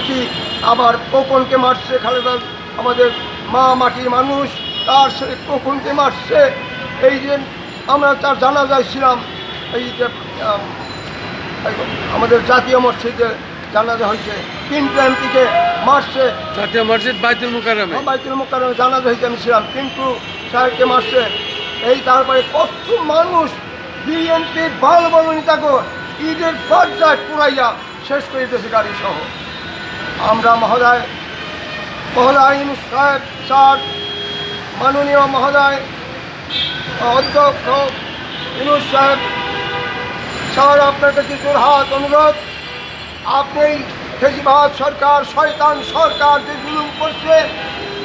শুনছি আবার কোকনকে মারছে খালেদা, আমাদের মা মাটির মানুষ, তার সে কোকনকে মারছে। এই যে আমরা তার জানাজায় ছিলাম, এই যে আমাদের জাতীয় মসজিদে জানাজা হয়েছে, 3টা এমপিকে মারছে। জাতীয় মসজিদ বাইতুল মুকাররমে জানাজা হয়েছে, আমি ছিলাম, কিন্তু সাহেবকে মারছে। এই তারপরে কত মানুষ বিএনপি ভালো ভালো নেতাকে ঈদের পর্যায়ে পুরাইয়া শেষ করে দিয়েছে গাড়ি সহ। আমরা মহোদয় ইউনূস সাহেব স্যার, মাননীয় মহোদয় অধ্যক্ষ ইউনূস সাহেব স্যার, আপনার কাছে জোরহাত অনুরোধ, আপনি ফেসিবাদ সরকার, শয়তান সরকার যে জুলুম করছে,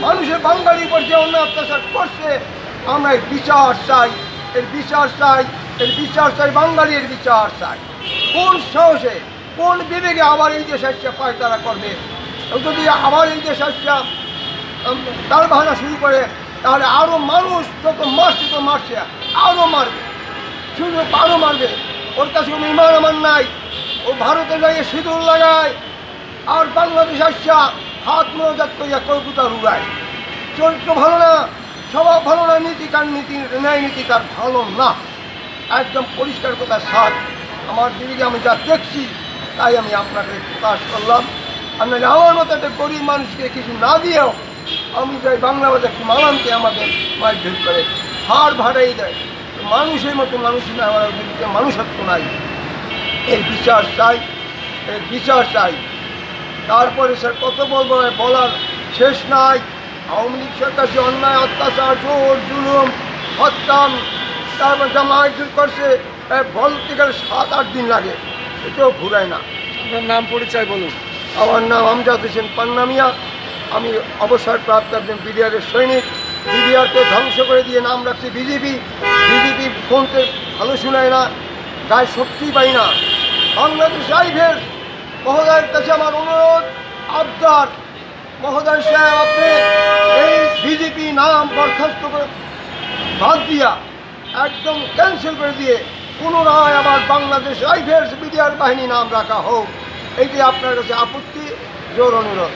মানুষের বাঙালি করছে, অন্য অত্যাচার করছে, আমরা এর বিচার চাই, এর বিচার চাই, এর বিচার চাই, বাঙালির বিচার চাই। কোন সাহসে, কোন বিবেকে আবার এই দেশ আসছে পায়তারা করবে? যদি আবার এই দেশ আসছে তার বাহানা শুরু করে, তাহলে আরও মানুষ যত মারছে আরও মারবে, শুধু আরও মারবে। ওর কাছে কোনো ইমান আমার নাই, ও ভারতে যাইয়ে সিঁদুর লাগায় আর বাংলাদেশ আসছা হাত মজাত করিয়া কবুতর উড়ায়। চরিত্র ভালো না, স্বভাব ভালো না, ন্যায় নীতি তার ভালো না, একদম পরিষ্কার কথা স্যার। আমার দিদিকে আমি যা দেখছি তাই আমি আপনাকে প্রকাশ করলাম। আপনাকে আমার মতো একটা গরিব মানুষকে কিছু না দিয়েও আমি যাই বাংলা বাজার মালামকে আমাদের মারধর করে হাড় ভাড়াই দেয়। মানুষের মতো মানুষ না, আমার দিদিতে মানুষত্ব নাই। এর বিচার চাই, এর বিচার চাই। তারপরে স্যার কত বলবো, বলার শেষ নাই। আওয়ামী লীগ সরকার যে অন্যায় অত্যাচার, জোর জুলুম, হত্যা, তারপর যা মারধর করছে, বলতে গেলে 7-8 দিন লাগে, এটাও ঘুরায় না। আপনার নাম পরিচয় বলুন। আমার নাম আমজাদ হোসেন পান্নামিয়া, আমি অবসরপ্রাপ্ত একজন বিডিআরের সৈনিক। বিডিআরকে ধ্বংস করে দিয়ে নাম রাখছি বিজেপি। বিজেপি ফোনতে ভালো শোনায় না, গায়ে শক্তি পাই না। বাংলাদেশ রাইফেলস মহোদয়ের কাছে আমার অনুরোধ, আবদার, মহোদয় সাহেব আপনি এই বিজেপি নাম বরখাস্ত করে বাদ দিয়া একদম ক্যান্সেল করে দিয়ে পুনরায় আবার বাংলাদেশ রাইফেলস বিডিআর বাহিনী নাম রাখা হোক, এইটি আপনার কাছে আপত্তি, জোর অনুরোধ।